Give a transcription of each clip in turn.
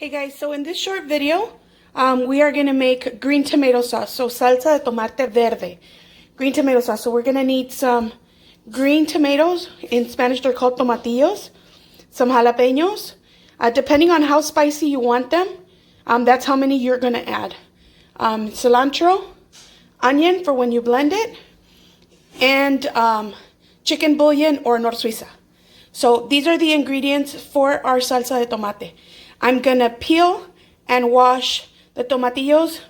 Hey guys, so in this short video, we are going to make green tomato sauce. So salsa de tomate verde, green tomato sauce. So we're going to need some green tomatoes. In Spanish, they're called tomatillos. Some jalapenos. Depending on how spicy you want them, that's how many you're going to add. Cilantro, onion for when you blend it, and chicken bouillon or nor Suiza. So these are the ingredients for our salsa de tomate. I'm gonna peel and wash the tomatillos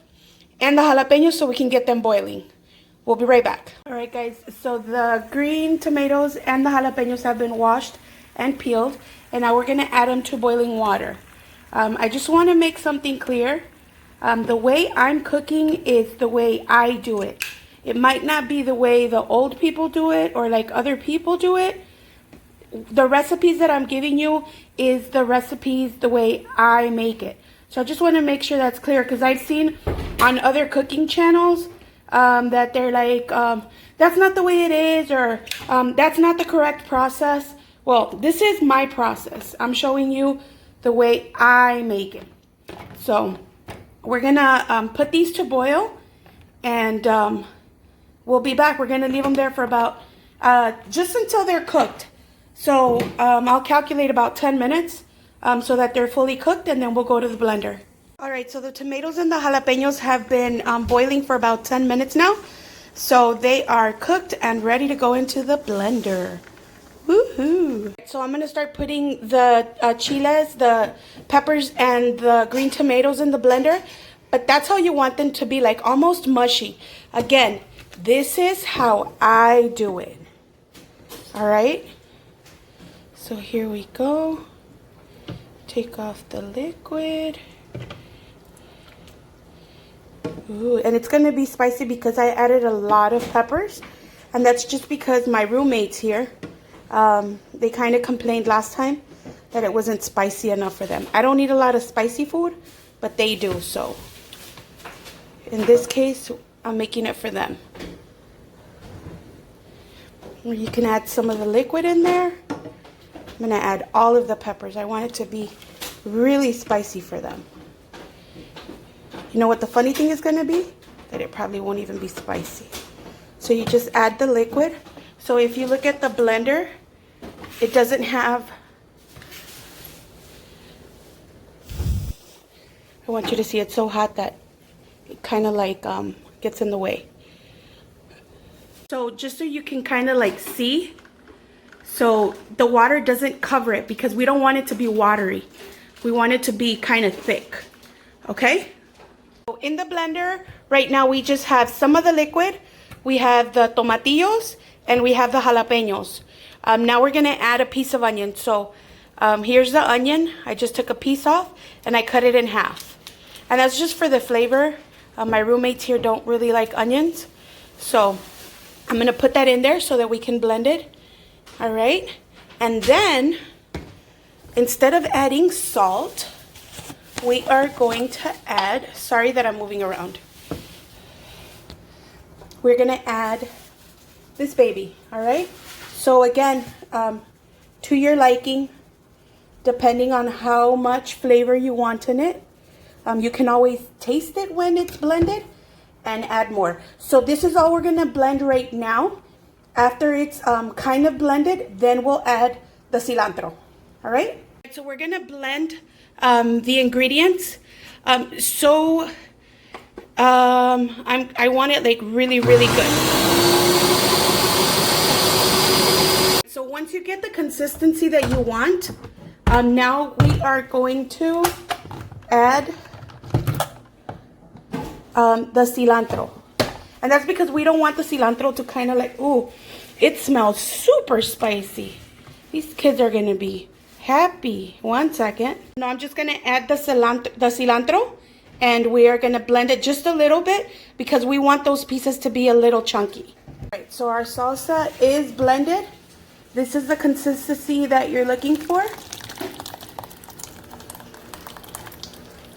and the jalapenos so we can get them boiling. We'll be right back. All right, guys, so the green tomatoes and the jalapenos have been washed and peeled, and now we're gonna add them to boiling water. I just wanna make something clear. The way I'm cooking is the way I do it. It might not be the way the old people do it or like other people do it. The recipes that I'm giving you is the recipes the way I make it. So I just want to make sure that's clear, because I've seen on other cooking channels that they're like, that's not the way it is, or that's not the correct process. Well, this is my process. I'm showing you the way I make it. So we're gonna put these to boil, and we'll be back. We're gonna leave them there for about just until they're cooked. So I'll calculate about 10 minutes so that they're fully cooked, and then we'll go to the blender. All right, so the tomatoes and the jalapenos have been boiling for about 10 minutes now. So they are cooked and ready to go into the blender. Woohoo! So I'm gonna start putting the chiles, the peppers, and the green tomatoes in the blender. But that's how you want them to be, like almost mushy. Again, this is how I do it. All right? So here we go. Take off the liquid. Ooh, and it's gonna be spicy because I added a lot of peppers, and that's just because my roommates here, they kind of complained last time that it wasn't spicy enough for them. I don't eat a lot of spicy food, but they do, so in this case, I'm making it for them. You can add some of the liquid in there. I'm gonna add all of the peppers. I want it to be really spicy for them. You know what the funny thing is gonna be? That it probably won't even be spicy. So you just add the liquid. So if you look at the blender, it doesn't have, I want you to see it's so hot that it kind of like gets in the way. So just so you can kind of like see, so the water doesn't cover it, because we don't want it to be watery. We want it to be kind of thick, okay? So in the blender, right now we just have some of the liquid. We have the tomatillos and we have the jalapenos. Now we're gonna add a piece of onion. So here's the onion. I just took a piece off and I cut it in half. And that's just for the flavor. My roommates here don't really like onions. So I'm gonna put that in there so that we can blend it. All right, and then instead of adding salt, we are going to add, sorry that I'm moving around. We're gonna add this baby, all right? So again, to your liking, depending on how much flavor you want in it, you can always taste it when it's blended and add more. So this is all we're gonna blend right now. After it's kind of blended, then we'll add the cilantro, all right? So we're gonna blend the ingredients. I want it like really, really good. So once you get the consistency that you want, now we are going to add the cilantro. And that's because we don't want the cilantro to kind of like, ooh, it smells super spicy. These kids are gonna be happy. 1 second. Now I'm just gonna add the cilantro, and we are gonna blend it just a little bit because we want those pieces to be a little chunky. All right, so our salsa is blended. This is the consistency that you're looking for.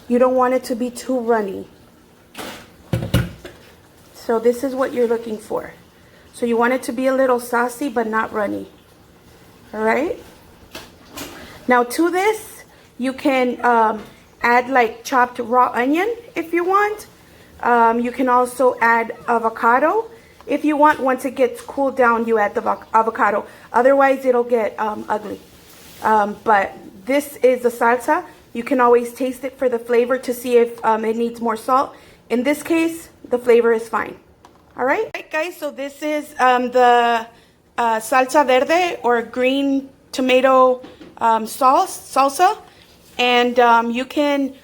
You don't want it to be too runny. So this is what you're looking for. So you want it to be a little saucy, but not runny. All right? Now to this, you can add like chopped raw onion if you want. You can also add avocado if you want. Once it gets cooled down, you add the avocado. Otherwise, it'll get ugly. But this is the salsa. You can always taste it for the flavor to see if it needs more salt. In this case, the flavor is fine. All right, guys, so this is the salsa verde or green tomato salsa. And you can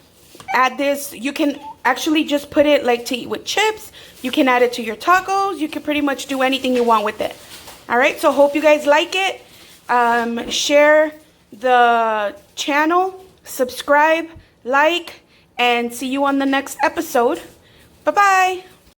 add this. You can actually just put it like to eat with chips. You can add it to your tacos. You can pretty much do anything you want with it. All right, so hope you guys like it. Share the channel, subscribe, like, and see you on the next episode. Bye-bye.